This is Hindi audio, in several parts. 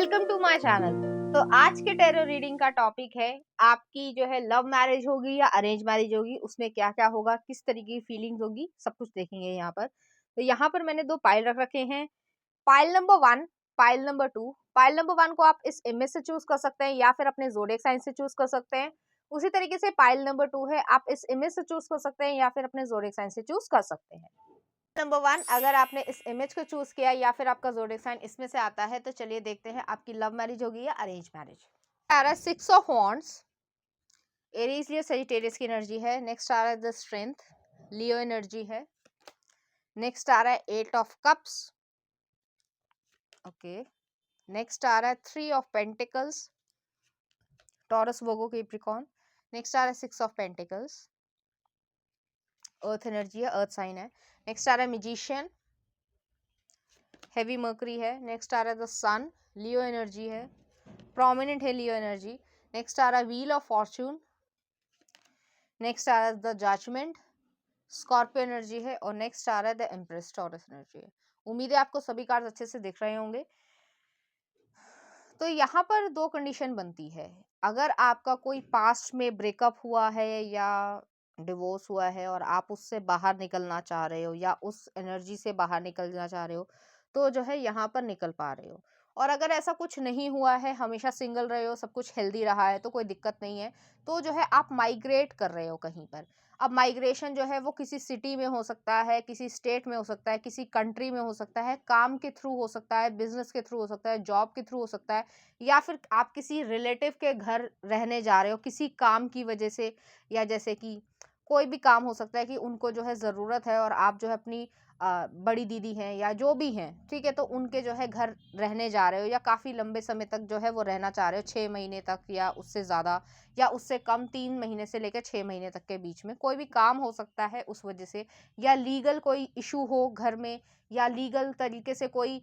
Welcome to my channel. तो आज के टैरो रीडिंग का टॉपिक है आपकी जो है लव मैरिज होगी या अरेंज मैरिज होगी, उसमें क्या क्या होगा, किस तरीके की फीलिंग्स होगी, सब कुछ देखेंगे यहाँ पर। तो यहाँ पर मैंने दो पाइल रख रखे हैं, pile number 1, pile number 2। Pile number 1 को आप इस इमेज से चूज कर सकते हैं या फिर अपने ज़ोडिएक साइन से चूज कर सकते हैं। उसी तरीके से पाइल नंबर 2 है, आप इस इमेज से चूज कर सकते हैं या फिर अपने ज़ोडिएक साइन से चूज कर सकते हैं। नंबर 1, अगर आपने इस इमेज को चूज किया या फिर आपका ज़ोडिएक साइन इसमें से आता है, तो चलिए देखते हैं आपकी लव मैरिज होगी या अरेंज मैरिज। आ रहा है 6 of wands, Aries Leo Sagittarius की एनर्जी है। नेक्स्ट आ रहा है द स्ट्रेंथ, लियो एनर्जी है। नेक्स्ट आ रहा है 8 ऑफ कप्स, ओके। नेक्स्ट आ रहा है 3 of pentacles, Taurus Virgo Capricorn. Next आ रहा है 6 ऑफ पेंटिकल्स, अर्थ एनर्जी है, अर्थ साइन है। नेक्स्ट आ रहा है मैजिशियन, हेवी मर्करी है। नेक्स्ट आ रहा है द सन, लियो एनर्जी है, प्रोमिनेंट है लियो एनर्जी। नेक्स्ट आ रहा है व्हील ऑफ फॉर्च्यून। नेक्स्ट आ रहा है द जजमेंट, स्कॉर्पियो एनर्जी है। और नेक्स्ट आ रहा है द एम्प्रेस, टॉरस एनर्जी है। उम्मीद है आपको सभी कार्ड अच्छे से दिख रहे होंगे। तो यहाँ पर दो कंडीशन बनती है, अगर आपका कोई पास्ट में ब्रेकअप हुआ है या डिवोर्स हुआ है और आप उससे बाहर निकलना चाह रहे हो या उस एनर्जी से बाहर निकलना चाह रहे हो, तो जो है यहाँ पर निकल पा रहे हो। और अगर ऐसा कुछ नहीं हुआ है, हमेशा सिंगल रहे हो, सब कुछ हेल्दी रहा है, तो कोई दिक्कत नहीं है। तो जो है आप माइग्रेट कर रहे हो कहीं पर। अब माइग्रेशन जो है वो किसी सिटी में हो सकता है, किसी स्टेट में हो सकता है, किसी कंट्री में हो सकता है, काम के थ्रू हो सकता है, बिजनेस के थ्रू हो सकता है, जॉब के थ्रू हो सकता है, या फिर आप किसी रिलेटिव के घर रहने जा रहे हो किसी काम की वजह से, या जैसे कि कोई भी काम हो सकता है कि उनको जो है ज़रूरत है और आप जो है अपनी बड़ी दीदी हैं या जो भी हैं, ठीक है, तो उनके जो है घर रहने जा रहे हो या काफ़ी लंबे समय तक जो है वो रहना चाह रहे हो, 6 महीने तक या उससे ज़्यादा या उससे कम, 3 महीने से लेकर 6 महीने तक के बीच में कोई भी काम हो सकता है उस वजह से, या लीगल कोई इशू हो घर में, या लीगल तरीके से कोई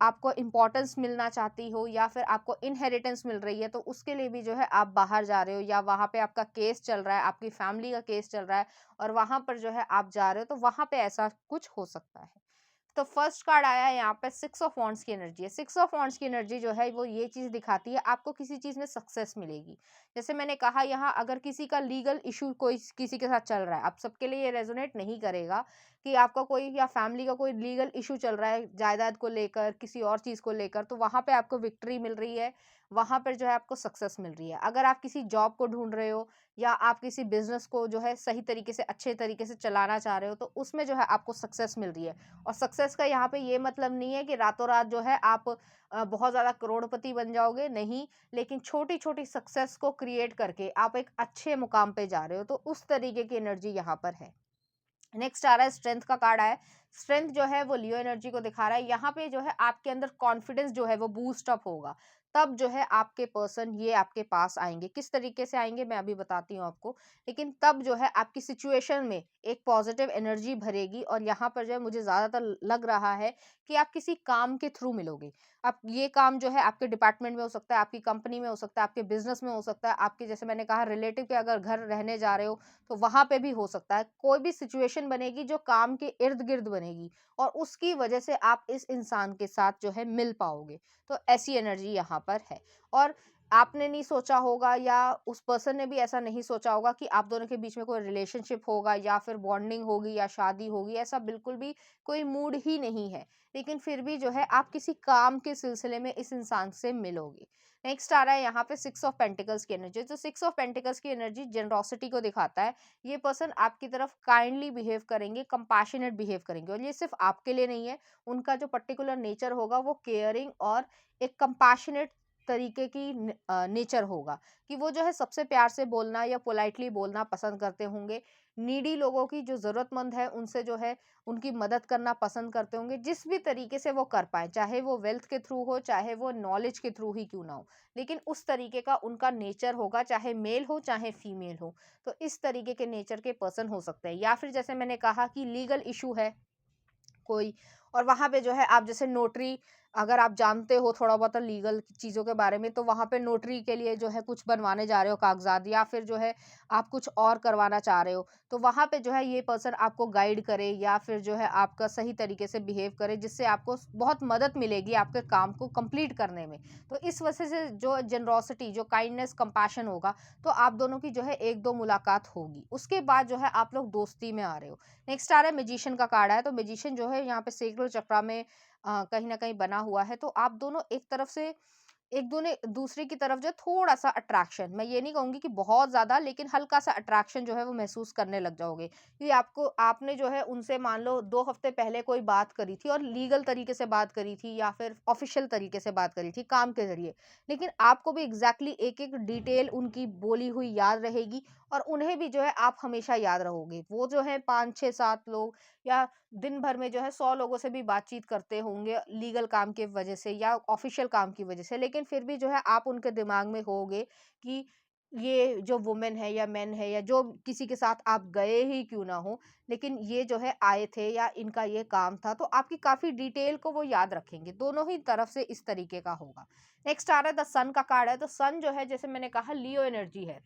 आपको इम्पोर्टेंस मिलना चाहती हो, या फिर आपको इनहेरिटेंस मिल रही है, तो उसके लिए भी जो है आप बाहर जा रहे हो, या वहाँ पे आपका केस चल रहा है, आपकी फैमिली का केस चल रहा है और वहाँ पर जो है आप जा रहे हो, तो वहाँ पे ऐसा कुछ हो सकता है। तो फर्स्ट कार्ड आया है यहाँ पे 6 ऑफ वॉन्ड्स की एनर्जी है। 6 ऑफ वॉन्ड्स की एनर्जी जो है वो ये चीज दिखाती है आपको किसी चीज में सक्सेस मिलेगी। जैसे मैंने कहा, यहाँ अगर किसी का लीगल इशू कोई किसी के साथ चल रहा है, आप सबके लिए ये रेजोनेट नहीं करेगा कि आपका कोई या फैमिली का कोई लीगल इशू चल रहा है जायदाद को लेकर, किसी और चीज को लेकर, तो वहां पे आपको विक्ट्री मिल रही है, वहां पर जो है आपको सक्सेस मिल रही है। अगर आप किसी जॉब को ढूंढ रहे हो या आप किसी बिजनेस को जो है सही तरीके से, अच्छे तरीके से चलाना चाह रहे हो, तो उसमें जो है आपको सक्सेस मिल रही है। और सक्सेस का यहाँ पे ये मतलब नहीं है कि रातों रात जो है आप बहुत ज़्यादा करोड़पति बन जाओगे, नहीं, लेकिन छोटी छोटी सक्सेस को क्रिएट करके आप एक अच्छे मुकाम पे जा रहे हो, तो उस तरीके की एनर्जी यहाँ पर है। नेक्स्ट आ रहा है स्ट्रेंथ का कार्ड आया। स्ट्रेंथ जो है वो लियो एनर्जी को दिखा रहा है। यहाँ पे जो है आपके अंदर कॉन्फिडेंस जो है वो बूस्ट अप होगा, तब जो है आपके पर्सन ये आपके पास आएंगे। किस तरीके से आएंगे मैं अभी बताती हूँ आपको, लेकिन तब जो है आपकी सिचुएशन में एक पॉजिटिव एनर्जी भरेगी। और यहाँ पर जो है मुझे ज्यादातर लग रहा है कि आप किसी काम के थ्रू मिलोगे। अब ये काम जो है आपके डिपार्टमेंट में हो सकता है, आपकी कंपनी में हो सकता है, आपके बिजनेस में हो सकता है, आपके जैसे मैंने कहा रिलेटिव के अगर घर रहने जा रहे हो तो वहां पे भी हो सकता है। कोई भी सिचुएशन बनेगी जो काम के इर्द गिर्द बनेगी और उसकी वजह से आप इस इंसान के साथ जो है मिल पाओगे। तो ऐसी एनर्जी यहाँ पर है। और आपने नहीं सोचा होगा या उस पर्सन ने भी ऐसा नहीं सोचा होगा कि आप दोनों के बीच में कोई रिलेशनशिप होगा या फिर बॉन्डिंग होगी या शादी होगी, ऐसा बिल्कुल भी कोई मूड ही नहीं है। लेकिन फिर भी जो है आप किसी काम के सिलसिले में इस इंसान से मिलोगे। नेक्स्ट आ रहा है यहाँ पे 6 ऑफ पेंटिकल्स की एनर्जी। तो 6 ऑफ पेंटिकल्स की एनर्जी जेनरोसिटी को दिखाता है। ये पर्सन आपकी तरफ काइंडली बिहेव करेंगे, कंपैशनेट बिहेव करेंगे, और ये सिर्फ आपके लिए नहीं है, उनका जो पर्टिकुलर नेचर होगा वो केयरिंग और एक कंपैशनेट तरीके की नेचर होगा, कि वो जो है सबसे प्यार से बोलना या पोलाइटली बोलना पसंद करते होंगे। नीडी लोगों की जो जरूरतमंद है उनसे जो है उनकी मदद करना पसंद करते होंगे, जिस भी तरीके से वो कर पाए, चाहे वो वेल्थ के थ्रू हो, चाहे वो नॉलेज के थ्रू ही क्यों ना हो, लेकिन उस तरीके का उनका नेचर होगा, चाहे मेल हो चाहे फीमेल हो। तो इस तरीके के नेचर के पर्सन हो सकते हैं। या फिर जैसे मैंने कहा कि लीगल इशू है कोई, और वहां पे जो है आप जैसे नोटरी अगर आप जानते हो थोड़ा बहुत लीगल चीज़ों के बारे में, तो वहाँ पे नोटरी के लिए जो है कुछ बनवाने जा रहे हो कागज़ात, या फिर जो है आप कुछ और करवाना चाह रहे हो, तो वहाँ पे जो है ये पर्सन आपको गाइड करे या फिर जो है आपका सही तरीके से बिहेव करे, जिससे आपको बहुत मदद मिलेगी आपके काम को कंप्लीट करने में। तो इस वजह से जो जेनरोसिटी, जो काइंडनेस, कंपैशन होगा, तो आप दोनों की जो है 1-2 मुलाकात होगी। उसके बाद जो है आप लोग दोस्ती में आ रहे हो। नेक्स्ट आ रहा है मैजिशियन का कार्ड है, तो मैजिशियन जो है यहाँ पे सेक्रेड चक्रा में कहीं न कहीं बना हुआ है, तो आप दोनों एक तरफ से एक दोने दूसरे की तरफ जो है थोड़ा-सा अट्रैक्शन, मैं ये नहीं कहूँगी कि बहुत ज़्यादा, लेकिन हल्का-सा अट्रैक्शन जो है वो महसूस करने लग जाओगे। कि आपने जो है उनसे मान लो 2 हफ्ते पहले कोई बात करी थी और लीगल तरीके से बात करी थी या फिर ऑफ़िशियल तरीके से बात करी थी काम के ज़रिए। लेकिन आपको भी एग्ज़ैक्टली एक-एक डिटेल उनकी बोली हुई याद रहेगी और उन्हें भी जो है आप हमेशा याद रहोगे। वो जो है 5, 6, 7 लोग या दिन भर में जो है 100 लोगों से भी बातचीत करते होंगे लीगल काम की वजह से या ऑफिशियल काम की वजह से, लेकिन फिर भी जो है आप उनके दिमाग में होगे कि ये जो वुमेन है या मैन है या जो किसी के साथ आप गए ही क्यों ना हो, लेकिन ये जो है आए थे या इनका ये काम था, तो आपकी काफी डिटेल को वो याद रखेंगे। दोनों ही तरफ से इस तरीके का होगा। नेक्स्ट आ रहा है द सन का कार्ड है, तो सन जो है जैसे मैंने कहा लियो एनर्जी है।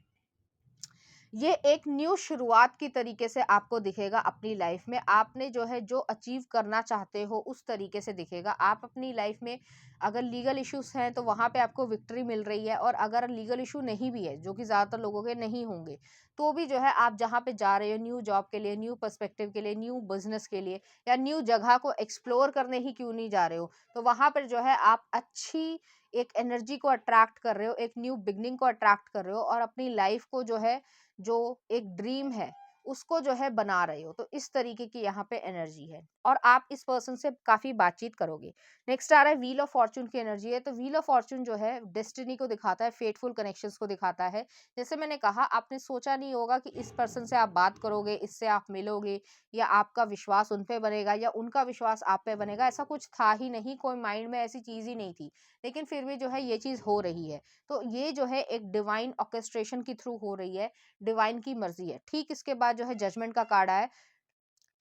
ये एक न्यू शुरुआत की तरीके से आपको दिखेगा अपनी लाइफ में। आपने जो है जो अचीव करना चाहते हो उस तरीके से दिखेगा। आप अपनी लाइफ में अगर लीगल इश्यूज हैं तो वहाँ पे आपको विक्ट्री मिल रही है, और अगर लीगल इशू नहीं भी है, जो कि ज़्यादातर लोगों के नहीं होंगे, तो भी जो है आप जहाँ पे जा रहे हो न्यू जॉब के लिए, न्यू पर्सपेक्टिव के लिए, न्यू बिजनेस के लिए या न्यू जगह को एक्सप्लोर करने ही क्यों नहीं जा रहे हो, तो वहाँ पर जो है आप अच्छी एक एनर्जी को अट्रैक्ट कर रहे हो, एक न्यू बिगनिंग को अट्रैक्ट कर रहे हो और अपनी लाइफ को जो है जो एक ड्रीम है उसको जो है बना रहे हो। तो इस तरीके की यहाँ पे एनर्जी है और आप इस पर्सन से काफी बातचीत करोगे। नेक्स्ट आ रहा है व्हील ऑफ फॉर्चून की एनर्जी है, तो व्हील ऑफ फॉर्चून जो है डेस्टिनी को दिखाता है, फेटफुल कनेक्शंस को दिखाता है। जैसे मैंने कहा, आपने सोचा नहीं होगा कि इस पर्सन से आप बात करोगे, इससे आप मिलोगे या आपका विश्वास उन पे बनेगा या उनका विश्वास आप पे बनेगा। ऐसा कुछ था ही नहीं, कोई माइंड में ऐसी चीज ही नहीं थी, लेकिन फिर भी जो है ये चीज हो रही है। तो ये जो है एक डिवाइन ऑर्केस्ट्रेशन के थ्रू हो रही है, डिवाइन की मर्जी है। ठीक इसके बाद जो है जजमेंट का कार्ड आया है।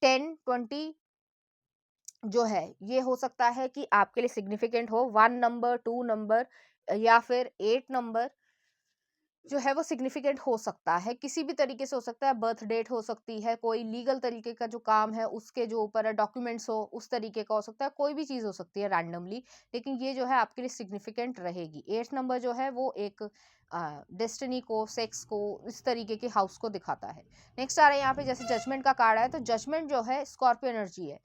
10-20 जो है ये हो सकता है कि आपके लिए सिग्निफिकेंट हो। 1 नंबर, 2 नंबर या फिर 8 नंबर जो है वो सिग्निफिकेंट हो सकता है, किसी भी तरीके से हो सकता है। बर्थ डेट हो सकती है, कोई लीगल तरीके का जो काम है उसके जो ऊपर है डॉक्यूमेंट्स हो उस तरीके का हो सकता है, कोई भी चीज़ हो सकती है रैंडमली, लेकिन ये जो है आपके लिए सिग्निफिकेंट रहेगी। 8 नंबर जो है वो एक डेस्टिनी को, सेक्स को, इस तरीके के हाउस को दिखाता है। नेक्स्ट आ रहा है यहाँ पे जैसे जजमेंट का कार्ड है, तो जजमेंट जो है स्कॉर्पियो एनर्जी है।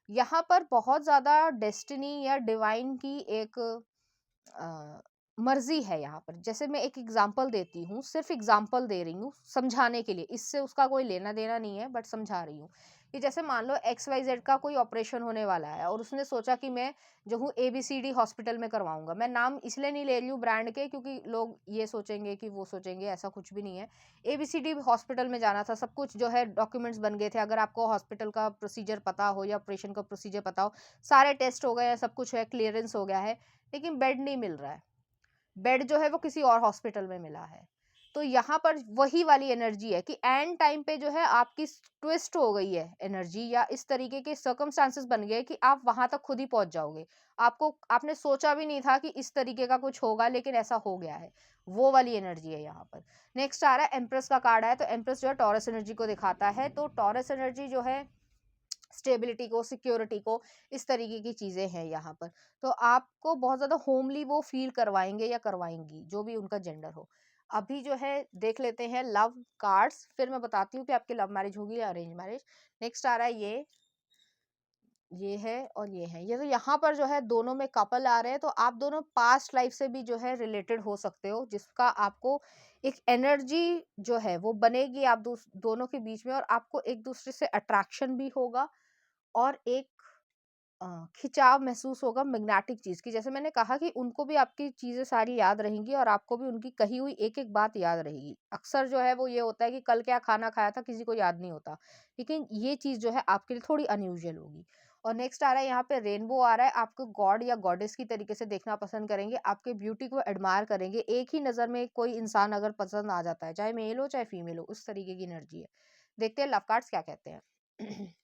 यहाँ पर बहुत ज़्यादा डेस्टिनी या डिवाइन की एक अ, मर्जी है यहाँ पर। जैसे मैं एक एग्जांपल देती हूँ, सिर्फ एग्जांपल दे रही हूँ समझाने के लिए, इससे उसका कोई लेना देना नहीं है, बट समझा रही हूँ कि जैसे मान लो XYZ का कोई ऑपरेशन होने वाला है और उसने सोचा कि मैं जो हूँ ABCD हॉस्पिटल में करवाऊंगा। मैं नाम इसलिए नहीं ले रही हूँ ब्रांड के, क्योंकि लोग ये सोचेंगे कि वो सोचेंगे, ऐसा कुछ भी नहीं है। ABCD हॉस्पिटल में जाना था, सब कुछ जो है डॉक्यूमेंट्स बन गए थे। अगर आपको हॉस्पिटल का प्रोसीजर पता हो या ऑपरेशन का प्रोसीजर पता हो, सारे टेस्ट हो गए हैं, सब कुछ है, क्लियरेंस हो गया है, लेकिन बेड नहीं मिल रहा है। बेड जो है वो किसी और हॉस्पिटल में मिला है। तो यहाँ पर वही वाली एनर्जी है कि एंड टाइम पे जो है आपकी ट्विस्ट हो गई है एनर्जी, या इस तरीके के सर्कमस्टांसेस बन गए कि आप वहां तक खुद ही पहुंच जाओगे। आपने सोचा भी नहीं था कि इस तरीके का कुछ होगा, लेकिन ऐसा हो गया है। वो वाली एनर्जी है यहाँ पर। नेक्स्ट आ रहा है एम्प्रेस का कार्ड है, तो एम्प्रेस जो है टॉरस एनर्जी को दिखाता है। तो टॉरस एनर्जी जो है स्टेबिलिटी को, सिक्योरिटी को, इस तरीके की चीजें हैं यहाँ पर। तो आपको बहुत ज्यादा होमली वो फील करवाएंगे या करवाएंगी, जो भी उनका जेंडर हो। अभी जो है देख लेते हैं लव कार्ड्स, फिर मैं बताती हूँ कि आपकी लव मैरिज होगी या अरेंज मैरिज। नेक्स्ट आ रहा है ये है और ये है। ये तो यहाँ पर जो है दोनों में कपल आ रहे हैं, तो आप दोनों पास्ट लाइफ से भी जो है रिलेटेड हो सकते हो, जिसका आपको एक एनर्जी जो है वो बनेगी आप दोनों के बीच में, और आपको एक दूसरे से अट्रैक्शन भी होगा और एक खिंचाव महसूस होगा मैग्नेटिक चीज की। जैसे मैंने कहा कि उनको भी आपकी चीजें सारी याद रहेंगी और आपको भी उनकी कही हुई एक एक बात याद रहेगी। अक्सर जो है वो ये होता है कि कल क्या खाना खाया था किसी को याद नहीं होता, लेकिन ये चीज जो है आपके लिए थोड़ी अनयूजुअल होगी। और नेक्स्ट आ रहा है यहाँ पे रेनबो आ रहा है। आपको गॉड या गॉडेस की तरीके से देखना पसंद करेंगे, आपके ब्यूटी को एडमायर करेंगे। एक ही नजर में कोई इंसान अगर पसंद आ जाता है, चाहे मेल हो चाहे फीमेल हो, उस तरीके की एनर्जी है। देखते हैं लव कार्ड्स क्या कहते हैं।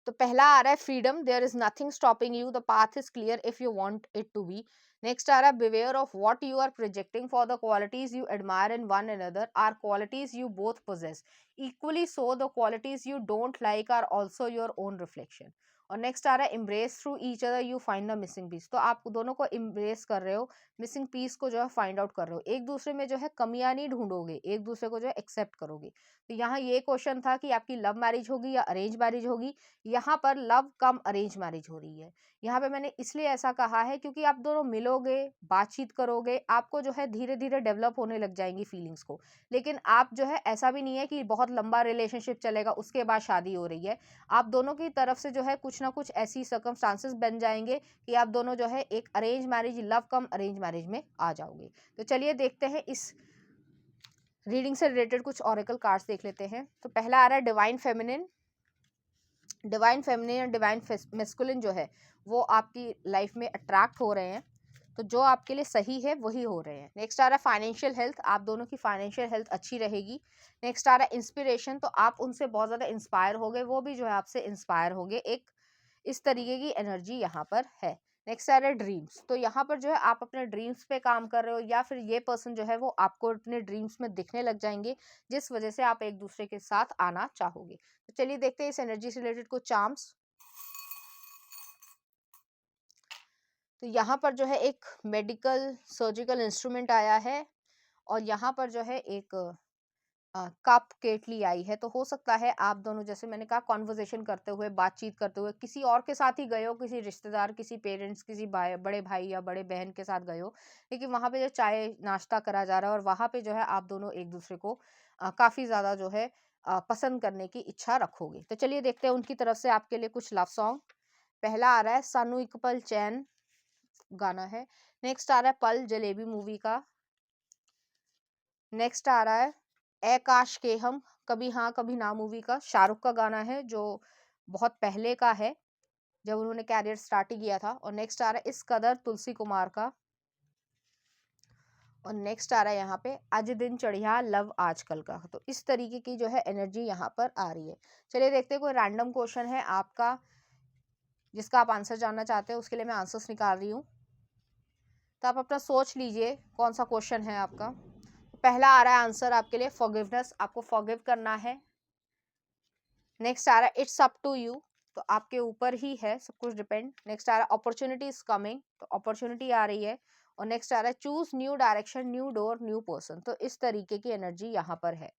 तो पहला आ रहा है freedom, there is nothing stopping you, the path is clear if you want it to be. Next आ रहा है beware of what you are projecting, for the qualities you admire in one another are qualities you both possess, equally so the qualities you don't like are also your own reflection. और नेक्स्ट आ रहा है embrace through each other you find the missing piece, तो आप दोनों को इम्ब्रेस कर रहे हो, मिसिंग पीस को जो है फाइंड आउट कर रहे हो, एक दूसरे में जो है कमियां नहीं ढूंढोगे, एक दूसरे को जो है एक्सेप्ट करोगे। तो यहाँ ये क्वेश्चन था कि आपकी लव मैरिज होगी या अरेंज मैरिज होगी। यहाँ पर लव कम अरेंज मैरिज हो रही है। यहाँ पे मैंने इसलिए ऐसा कहा है क्योंकि आप दोनों मिलोगे, बातचीत करोगे, आपको जो है धीरे धीरे डेवलप होने लग जाएंगी फीलिंग्स को। लेकिन आप जो है ऐसा भी नहीं है कि बहुत लंबा रिलेशनशिप चलेगा उसके बाद शादी हो रही है। आप दोनों की तरफ से जो है कुछ ना कुछ ऐसी सर्कमस्टांसेस बन जाएंगे कि आप दोनों जो है एक अरेंज मैरिज, लव कम अरेंज मैरिज में आ जाओगे। तो चलिए देखते हैं इस रीडिंग से रिलेटेड कुछ ऑरेकल कार्ड्स देख लेते हैं। तो पहला आ रहा है डिवाइन फेमिनिन। डिवाइन फेमिनिन और डिवाइन मेस्कुलिन जो है वो आपकी लाइफ में अट्रैक्ट हो रहे हैं, तो जो आपके लिए सही है वही हो रहे हैं। नेक्स्ट आ रहा है फाइनेंशियल हेल्थ, आप दोनों की फाइनेंशियल हेल्थ अच्छी रहेगी। नेक्स्ट आ रहा है इंस्पिरेशन, तो आप उनसे बहुत ज़्यादा इंस्पायर हो गए, वो भी जो है आपसे इंस्पायर हो गए, एक इस तरीके की एनर्जी यहाँ पर है। नेक्स्ट आ रहा है ड्रीम्स, तो यहाँ पर जो है आप अपने ड्रीम्स पे काम कर रहे हो या फिर ये पर्सन जो है वो आपको अपने ड्रीम्स में दिखने लग जाएंगे, जिस वजह से आप एक दूसरे के साथ आना चाहोगे। तो चलिए देखते हैं इस एनर्जी से रिलेटेड कुछ चार्म्स। तो यहाँ पर जो है एक मेडिकल सर्जिकल इंस्ट्रूमेंट आया है और यहाँ पर जो है एक कप केटली आई है। तो हो सकता है आप दोनों, जैसे मैंने कहा, कॉन्वर्जेशन करते हुए, बातचीत करते हुए किसी और के साथ ही गए हो, किसी रिश्तेदार, किसी पेरेंट्स, किसी बड़े भाई या बड़े बहन के साथ गए हो, लेकिन वहाँ पे जो चाय नाश्ता करा जा रहा है और वहाँ पे जो है आप दोनों एक दूसरे को काफ़ी ज़्यादा जो है पसंद करने की इच्छा रखोगे। तो चलिए देखते हैं उनकी तरफ से आपके लिए कुछ लव सॉन्ग। पहला आ रहा है सानू एक पल चैन गाना है। नेक्स्ट आ रहा है पल जलेबी मूवी का। नेक्स्ट आ रहा है ए काश के हम, कभी हाँ कभी ना मूवी का, शाहरुख का गाना है जो बहुत पहले का है जब उन्होंने कैरियर स्टार्ट ही किया था। और नेक्स्ट आ रहा है इस कदर तुलसी कुमार का। और नेक्स्ट आ रहा है यहाँ पे आज दिन चढ़िया लव आजकल का। तो इस तरीके की जो है एनर्जी यहाँ पर आ रही है। चलिए देखते हैं, कोई रैंडम क्वेश्चन है आपका जिसका आप आंसर जानना चाहते हैं, उसके लिए मैं आंसर्स निकाल रही हूँ, तो आप अपना सोच लीजिए कौन सा क्वेश्चन है आपका। पहला आ रहा है आंसर आपके लिए फॉरगिवनेस, आपको फॉरगिव करना है। नेक्स्ट आ रहा है इट्स अप टू यू, तो आपके ऊपर ही है सब कुछ डिपेंड। नेक्स्ट आ रहा है अपॉर्चुनिटी इज कमिंग, तो अपॉर्चुनिटी आ रही है। और नेक्स्ट आ रहा है choose new direction, new door, new person. तो इस तरीके की एनर्जी यहाँ पर है।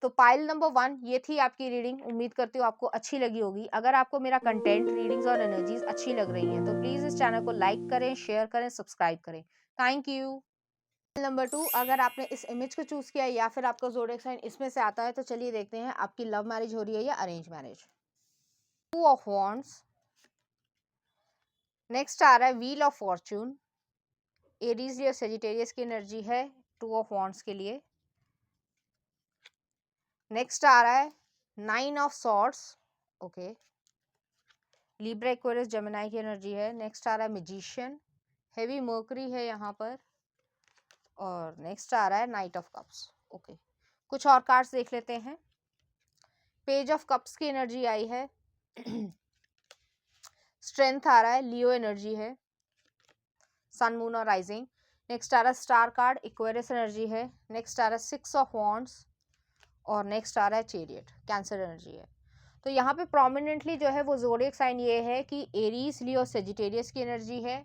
तो पाइल नंबर 1 ये थी आपकी रीडिंग। उम्मीद करती हूँ आपको अच्छी लगी होगी। अगर आपको मेरा कंटेंट, रीडिंग्स और एनर्जीज अच्छी लग रही हैं तो प्लीज इस चैनल को लाइक करें, शेयर करें, सब्सक्राइब करें। Thank you. नंबर 2, अगर आपने इस इमेज को चूज किया या फिर आपका ज़ोडिएक साइन इसमें से आता है, तो चलिए देखते हैं आपकी लव मैरिज हो रही है या arrange marriage. 2 of wands. Next आ रहा है व्हील ऑफ फॉर्च्यून, एरीज या सेजिटेरियस की एनर्जी है 2 ऑफ वॉन्ड्स के लिए। नेक्स्ट आ रहा है 9 of swords, okay, Libra Aquarius Gemini की एनर्जी है। नेक्स्ट आ रहा है मैजिशियन, हेवी मर्करी है यहाँ पर। और नेक्स्ट आ रहा है नाइट ऑफ कप्स, ओके। कुछ और कार्ड्स देख लेते हैं। पेज ऑफ कप्स की एनर्जी आई है। स्ट्रेंथ आ रहा है, लियो एनर्जी है, सन मून और राइजिंग। नेक्स्ट आ रहा है स्टार कार्ड, इक्वेरियस एनर्जी है। नेक्स्ट आ रहा है 6 ऑफ वॉन्ड्स। और नेक्स्ट आ रहा है चैरियट, कैंसर एनर्जी है। तो यहाँ पे प्रोमिनेंटली जो है वो ज़ोडिएक साइन ये है कि एरीज, लियो, सेजिटेरियस की एनर्जी है।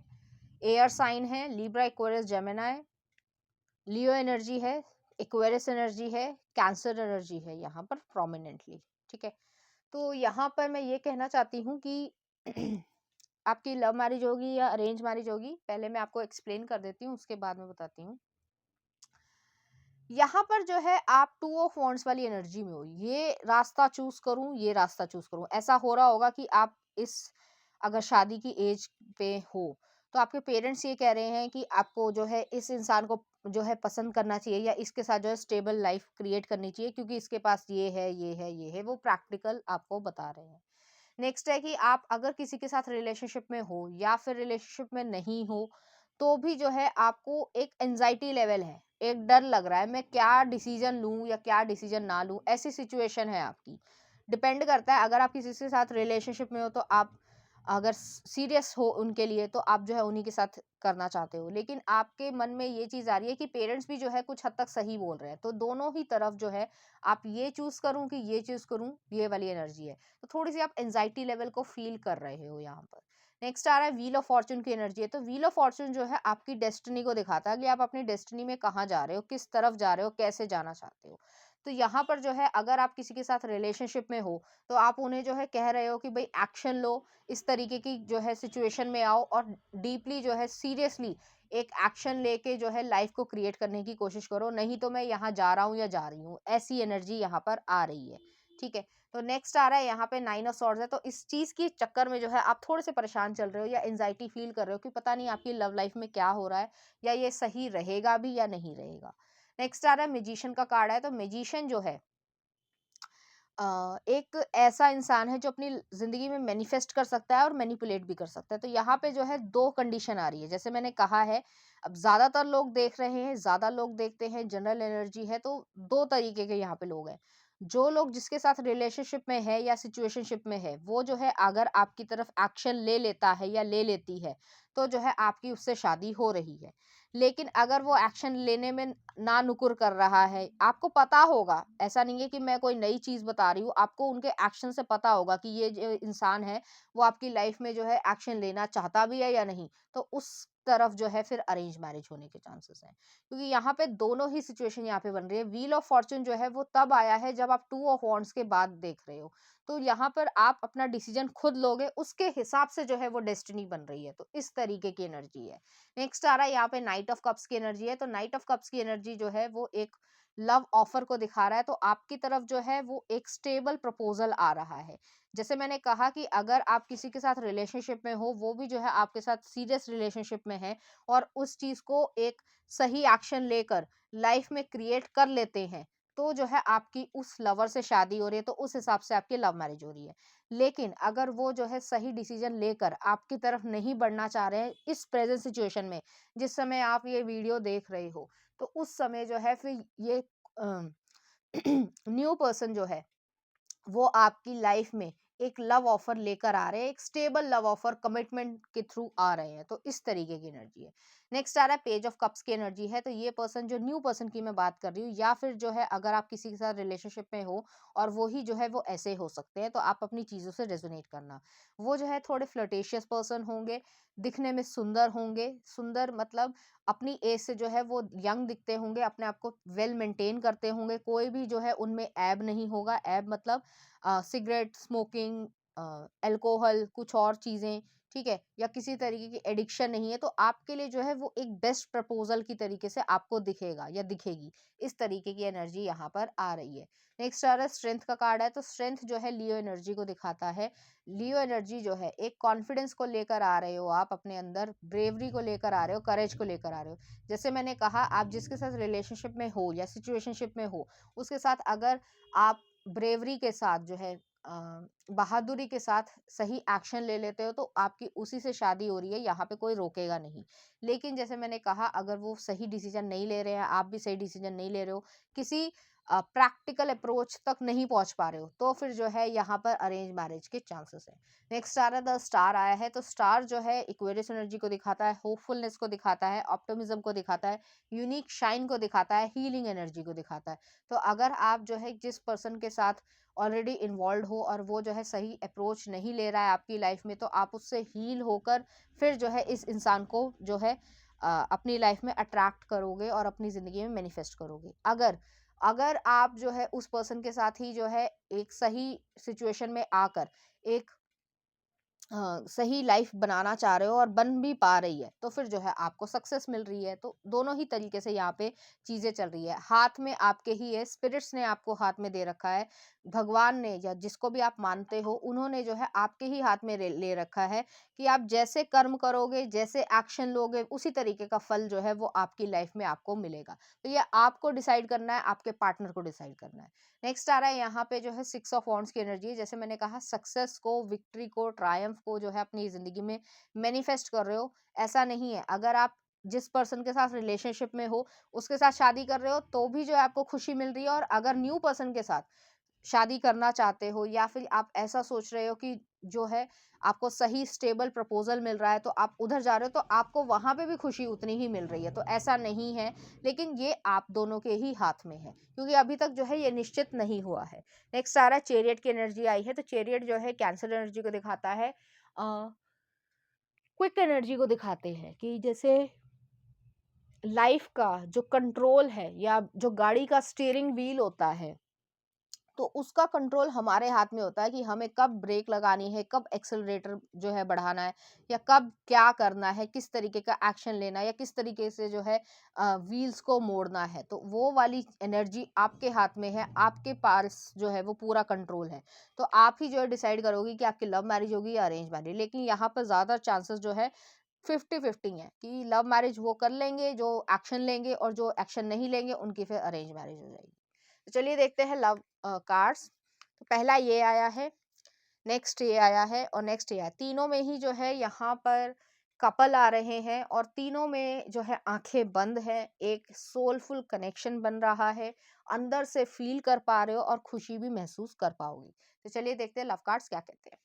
एयर साइन है लिब्रा एक्वेरियस जेमिनी, लियो एनर्जी है, एक्वेरियस एनर्जी है, कैंसर एनर्जी है यहाँ पर प्रोमिनेंटली, ठीक है। तो यहाँ पर मैं ये कहना चाहती हूँ कि आपकी लव मैरिज होगी या अरेंज मैरिज होगी, पहले मैं आपको एक्सप्लेन कर देती हूँ, उसके बाद में बताती हूँ। यहाँ पर जो है आप 2 ऑफ वॉन्ड्स वाली एनर्जी में हो, ये रास्ता चूज करूँ, ये रास्ता चूज करूँ, ऐसा हो रहा होगा कि आप इस अगर शादी की एज पे हो तो आपके पेरेंट्स ये कह रहे हैं कि आपको जो है इस इंसान को जो है पसंद करना चाहिए या इसके साथ जो है स्टेबल लाइफ क्रिएट करनी चाहिए क्योंकि इसके पास ये है, ये है, ये है, वो प्रैक्टिकल आपको बता रहे हैं। नेक्स्ट है कि आप अगर किसी के साथ रिलेशनशिप में हो या फिर रिलेशनशिप में नहीं हो तो भी जो है आपको एक एंजाइटी लेवल है, एक डर लग रहा है मैं क्या डिसीजन लूं या क्या डिसीजन ना लूं, ऐसी सिचुएशन है आपकी। डिपेंड करता है, अगर आप किसी के साथ रिलेशनशिप में हो तो आप अगर सीरियस हो उनके लिए तो आप जो है उन्हीं के साथ करना चाहते हो, लेकिन आपके मन में ये चीज़ आ रही है कि पेरेंट्स भी जो है कुछ हद तक सही बोल रहे हैं, तो दोनों ही तरफ जो है आप ये चूज़ करूँ कि ये चूज़ करूँ, ये वाली एनर्जी है। तो थोड़ी-सी आप एंग्ज़ायटी लेवल को फ़ील कर रहे हो यहाँ पर। नेक्स्ट आ रहा है व्हील ऑफ फॉर्च्यून की एनर्जी है, तो व्हील ऑफ फॉर्च्यून जो है आपकी डेस्टिनी को दिखाता है कि आप अपनी डेस्टिनी में कहाँ जा रहे हो, किस तरफ जा रहे हो, कैसे जाना चाहते हो। तो यहाँ पर जो है अगर आप किसी के साथ रिलेशनशिप में हो, तो आप उन्हें जो है कह रहे हो कि भई एक्शन लो, इस तरीके की जो है सिचुएशन में आओ और डीपली जो है सीरियसली एक एक्शन लेके जो है लाइफ को क्रिएट करने की कोशिश करो, नहीं तो मैं यहाँ जा रहा हूँ या जा रही हूँ, ऐसी एनर्जी यहाँ पर आ रही है। ठीक है, तो नेक्स्ट आ रहा है यहाँ पे नाइन ऑफ सॉर्ड्स है, तो इस चीज के चक्कर में जो है आप थोड़े से परेशान चल रहे हो या एंजाइटी फील कर रहे हो कि पता नहीं आपकी लव लाइफ में क्या हो रहा है, या ये सही रहेगा भी या नहीं रहेगा। नेक्स्ट आ रहा है मैजिशियन का कार्ड है, तो मैजिशियन जो है एक ऐसा इंसान है जो अपनी ज़िंदगी में मैनिफेस्ट कर सकता है और मैनिपुलेट भी कर सकता है। तो यहाँ पे जो है 2 कंडीशन आ रही है। जैसे मैंने कहा है, अब ज़्यादातर लोग देख रहे हैं, ज़्यादा लोग देखते हैं, जनरल एनर्जी है, तो 2 तरीके के यहाँ पे लोग हैं। जो लोग जिसके साथ रिलेशनशिप में है या सिचुएशनशिप में है, वो जो है अगर आपकी तरफ एक्शन ले लेता है या ले लेती है, तो जो है आपकी उससे शादी हो रही है। लेकिन अगर वो एक्शन लेने में ना नुकुर कर रहा है, आपको पता होगा, ऐसा नहीं है कि मैं कोई नई चीज़ बता रही हूँ, आपको उनके एक्शन से पता होगा कि ये जो इंसान है, वो आपकी लाइफ में जो है एक्शन लेना चाहता भी है या नहीं, तो उस तरफ जो है फिर अरेंज मैरिज होने के चांसेस हैं। क्योंकि यहाँ पे दोनों ही सिचुएशन यहाँ पे बन रही है। व्हील ऑफ फॉर्च्यून जो है वो तब आया है जब आप 2 ऑफ वांड्स के बाद देख रहे हो। तो यहाँ पर आप अपना डिसीजन खुद लोगे, उसके हिसाब से जो है वो डेस्टिनी बन रही है, तो इस तरीके की एनर्जी है। नेक्स्ट आ रहा है यहाँ पे नाइट ऑफ कप्स की एनर्जी है, तो नाइट ऑफ कप्स की एनर्जी जो है वो एक लव ऑफर को दिखा रहा है, तो आपकी तरफ जो है वो एक स्टेबल प्रपोजल आ रहा है। जैसे मैंने कहा कि अगर आप किसी के साथ रिलेशनशिप में हो, वो भी जो है आपके साथ सीरियस रिलेशनशिप में है और उस चीज को एक सही एक्शन लेकर लाइफ में क्रिएट कर लेते हैं, तो जो है आपकी उस लवर से शादी हो रही है, तो उस हिसाब से आपकी लव मैरिज हो रही है। लेकिन अगर वो जो है सही डिसीजन लेकर आपकी तरफ नहीं बढ़ना चाह रहे हैं इस प्रेजेंट सिचुएशन में, जिस समय आप ये वीडियो देख रहे हो, तो उस समय जो है फिर ये न्यू पर्सन जो है वो आपकी लाइफ में एक लव ऑफर लेकर आ रहे हैं, एक स्टेबल लव ऑफर कमिटमेंट के थ्रू आ रहे हैं, तो इस तरीके की एनर्जी है। नेक्स्ट आ रहा है पेज ऑफ कप्स की एनर्जी है, तो ये पर्सन जो न्यू पर्सन की मैं बात कर रही हूँ, या फिर जो है अगर आप किसी के साथ रिलेशनशिप में हो और वो ही जो है वो ऐसे हो सकते हैं, तो आप अपनी चीजों से रेजोनेट करना। वो जो है थोड़े फ्लर्टेशियस पर्सन होंगे, दिखने में सुंदर होंगे, सुंदर मतलब अपनी एज से जो है वो यंग दिखते होंगे, अपने आप को वेल मेंटेन करते होंगे, कोई भी जो है उनमें ऐब नहीं होगा। ऐब मतलब सिगरेट स्मोकिंग, अल्कोहल, कुछ और चीज़ें, ठीक है? या किसी तरीके की एडिक्शन नहीं है, तो आपके लिए जो है वो एक बेस्ट प्रपोज़ल की तरीके से आपको दिखेगा या दिखेगी। इस तरीके की एनर्जी यहाँ पर आ रही है। नेक्स्ट आ रहा है स्ट्रेंथ का कार्ड है, तो स्ट्रेंथ जो है लियो एनर्जी को दिखाता है। लियो एनर्जी जो है एक कॉन्फिडेंस को लेकर आ रहे हो आप अपने अंदर, ब्रेवरी को लेकर आ रहे हो, करेज को लेकर आ रहे हो। जैसे मैंने कहा, आप जिसके साथ रिलेशनशिप में हो या सिचुएशनशिप में हो, उसके साथ अगर आप ब्रेवरी के साथ जो है बहादुरी के साथ सही एक्शन ले लेते हो, तो आपकी उसी से शादी हो रही है, यहाँ पे कोई रोकेगा नहीं। लेकिन जैसे मैंने कहा, अगर वो सही डिसीजन नहीं ले रहे हैं, आप भी सही डिसीजन नहीं ले रहे हो, किसी प्रैक्टिकल अप्रोच तक नहीं पहुंच पा रहे हो, तो फिर जो है यहाँ पर अरेंज मैरिज के चांसेस है। नेक्स्ट स्टार है, द स्टार आया है, तो स्टार जो है इक्वेरियस एनर्जी को दिखाता है, होपफुलनेस को दिखाता है, ऑप्टिमिज्म को दिखाता है, यूनिक शाइन को दिखाता है, हीलिंग एनर्जी को दिखाता है। तो अगर आप जो है जिस पर्सन के साथ ऑलरेडी इन्वॉल्व हो और वो जो है सही अप्रोच नहीं ले रहा है आपकी लाइफ में, तो आप उससे हील होकर फिर जो है इस इंसान को जो है अपनी लाइफ में अट्रैक्ट करोगे और अपनी ज़िंदगी में मैनिफेस्ट करोगे। अगर अगर आप जो है उस पर्सन के साथ ही जो है एक सही सिचुएशन में आकर एक सही लाइफ बनाना चाह रहे हो और बन भी पा रही है, तो फिर जो है आपको सक्सेस मिल रही है। तो दोनों ही तरीके से यहाँ पे चीजें चल रही है, हाथ में आपके ही है, स्पिरिट्स ने आपको हाथ में दे रखा है, भगवान ने या जिसको भी आप मानते हो उन्होंने जो है आपके ही हाथ में ले रखा है कि आप जैसे कर्म करोगे, जैसे एक्शन लोगे, उसी तरीके का फल जो है वो आपकी लाइफ में आपको मिलेगा। तो ये आपको डिसाइड करना है, आपके पार्टनर को डिसाइड करना है। नेक्स्ट आ रहा है यहाँ पे जो है सिक्स ऑफ वॉन्ड्स की एनर्जी है। जैसे मैंने कहा, सक्सेस को, विक्ट्री को, ट्रायम्फ को जो है अपनी जिंदगी में मैनिफेस्ट कर रहे हो। ऐसा नहीं है, अगर आप जिस पर्सन के साथ रिलेशनशिप में हो उसके साथ शादी कर रहे हो तो भी जो है आपको खुशी मिल रही है, और अगर न्यू पर्सन के साथ शादी करना चाहते हो, या फिर आप ऐसा सोच रहे हो कि जो है आपको सही स्टेबल प्रपोजल मिल रहा है तो आप उधर जा रहे हो, तो आपको वहां पे भी खुशी उतनी ही मिल रही है। तो ऐसा नहीं है, लेकिन ये आप दोनों के ही हाथ में है, क्योंकि अभी तक जो है ये निश्चित नहीं हुआ है। नेक्स्ट सारा चेरियट की एनर्जी आई है, तो चेरियट जो है कैंसर एनर्जी को दिखाता है, क्विक एनर्जी को दिखाते हैं कि जैसे लाइफ का जो कंट्रोल है या जो गाड़ी का स्टीयरिंग व्हील होता है, तो उसका कंट्रोल हमारे हाथ में होता है कि हमें कब ब्रेक लगानी है, कब एक्सेलरेटर जो है बढ़ाना है, या कब क्या करना है, किस तरीके का एक्शन लेना है, या किस तरीके से जो है व्हील्स को मोड़ना है। तो वो वाली एनर्जी आपके हाथ में है, आपके पास जो है वो पूरा कंट्रोल है। तो आप ही जो है डिसाइड करोगे कि आपकी लव मैरिज होगी या अरेंज मैरिज। लेकिन यहाँ पर ज़्यादा चांसेस जो है 50-50 है कि लव मैरिज वो कर लेंगे जो एक्शन लेंगे, और जो एक्शन नहीं लेंगे उनकी फिर अरेंज मैरिज हो जाएगी। तो चलिए देखते हैं लव कार्ड्स। तो पहला ये आया है, नेक्स्ट ये आया है, और नेक्स्ट ये आया। तीनों में ही जो है यहाँ पर कपल आ रहे हैं, और तीनों में जो है आंखें बंद है, एक सोलफुल कनेक्शन बन रहा है, अंदर से फील कर पा रहे हो और खुशी भी महसूस कर पाओगे। तो चलिए देखते हैं लव कार्ड्स क्या कहते हैं।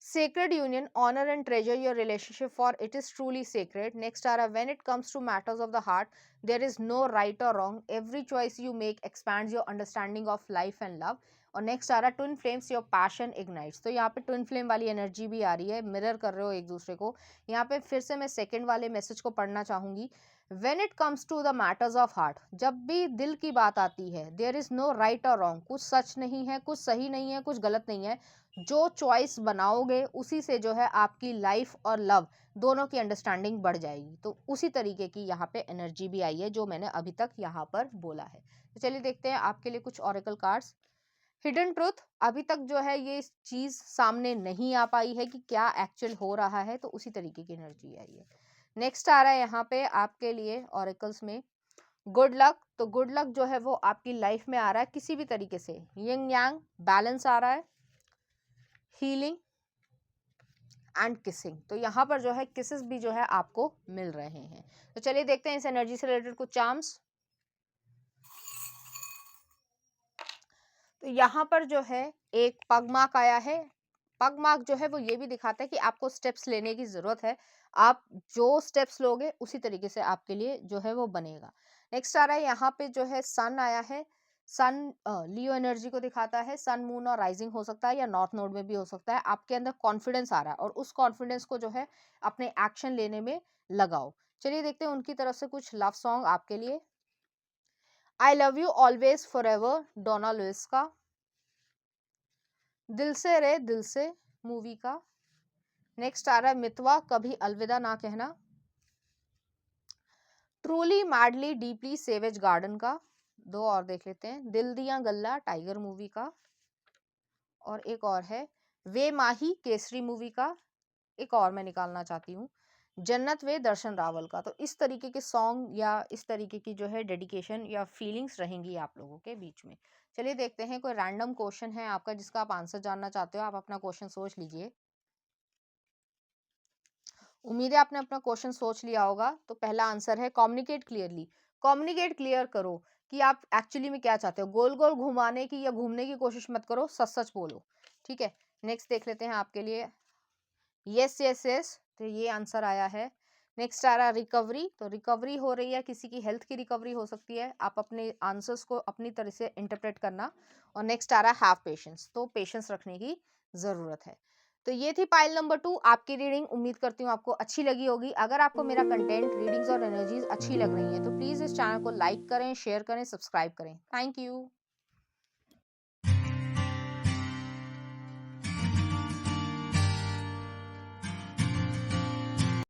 Sacred union, honor and treasure your relationship, for it is truly sacred. Next are when it comes to matters of the heart, there is no right or wrong. Every choice you make expands your understanding of life and love. और नेक्स्ट आ रहा twin flames, your passion ignites. तो यहाँ पे ट्विन फ्लेम वाली एनर्जी भी आ रही है, मिरर कर रहे हो एक दूसरे को। यहाँ पे फिर से मैं सेकंड वाले मैसेज को पढ़ना चाहूंगी। When it comes to the matters of heart, जब भी दिल की बात आती है, there is no right or wrong, कुछ सच नहीं है, कुछ सही नहीं है, कुछ गलत नहीं है। जो चॉइस बनाओगे उसी से जो है आपकी लाइफ और लव दोनों की अंडरस्टैंडिंग बढ़ जाएगी। तो उसी तरीके की यहाँ पे एनर्जी भी आई है जो मैंने अभी तक यहाँ पर बोला है। तो चलिए देखते हैं आपके लिए कुछ ऑरेकल कार्ड्स। हिडन ट्रुथ, अभी तक जो है ये चीज सामने नहीं आ पाई है कि क्या एक्चुअल हो रहा है, तो उसी तरीके की एनर्जी आई है। नेक्स्ट आ रहा है यहाँ पे आपके लिए ऑरेकल्स में गुड लक। तो गुड लक जो है वो आपकी लाइफ में आ रहा है किसी भी तरीके से, यिंग यांग बैलेंस आ रहा है, हीलिंग एंड किसिंग। तो यहाँ पर जो है किसेस भी जो है आपको मिल रहे हैं। तो चलिए देखते हैं इस एनर्जी से रिलेटेड कुछ चार्म्स। तो यहाँ पर जो है एक पग मार्क आया है। पग मार्क जो है वो ये भी दिखाता है कि आपको स्टेप्स लेने की जरूरत है, आप जो स्टेप्स लोगे उसी तरीके से आपके लिए जो है वो बनेगा। नेक्स्ट आ रहा है यहाँ पे जो है सन आया है। सन लियो एनर्जी को दिखाता है, सन मून और राइजिंग हो सकता है या नॉर्थ नोड में भी हो सकता है। आपके अंदर कॉन्फिडेंस आ रहा है और उस कॉन्फिडेंस को जो है अपने एक्शन लेने में लगाओ। चलिए देखते हैं उनकी तरफ से कुछ लव सॉन्ग आपके लिए। I love you always for ever, Donna Lewis का। दिल से रे दिल से मूवी का। नेक्स्ट आ रहा है मितवा, कभी अलविदा ना कहना। Truly madly deeply Savage Garden का। दो और देख लेते हैं, दिल दिया गल्ला टाइगर मूवी का, और एक और है वे माही केसरी मूवी का। एक और मैं निकालना चाहती हूँ, जन्नत वे दर्शन रावल का। तो इस तरीके के सॉन्ग या इस तरीके की जो है डेडिकेशन या फीलिंग्स रहेंगी आप लोगों के बीच में। चलिए देखते हैं, कोई रैंडम क्वेश्चन है आपका जिसका आप आंसर जानना चाहते हो, आप अपना क्वेश्चन सोच लीजिए। उम्मीद है आपने अपना क्वेश्चन सोच लिया होगा। तो पहला आंसर है कम्युनिकेट क्लियरली। कम्युनिकेट क्लियर करो कि आप एक्चुअली में क्या चाहते हो, गोल गोल घुमाने की या घूमने की कोशिश मत करो, सच सच बोलो। ठीक है, नेक्स्ट देख लेते हैं आपके लिए। यस यस यस, तो ये आंसर आया है। नेक्स्ट आ रहा है रिकवरी। तो रिकवरी हो रही है, किसी की हेल्थ की रिकवरी हो सकती है, आप अपने आंसर्स को अपनी तरह से इंटरप्रेट करना। और नेक्स्ट आ रहा है हैव पेशेंस, तो पेशेंस रखने की जरूरत है। तो ये थी पाइल नंबर 2 आपकी रीडिंग। उम्मीद करती हूँ आपको अच्छी लगी होगी। अगर आपको मेरा कंटेंट, रीडिंग्स और एनर्जीज अच्छी लग रही है तो प्लीज इस चैनल को लाइक करें, शेयर करें, सब्सक्राइब करें। Thank you.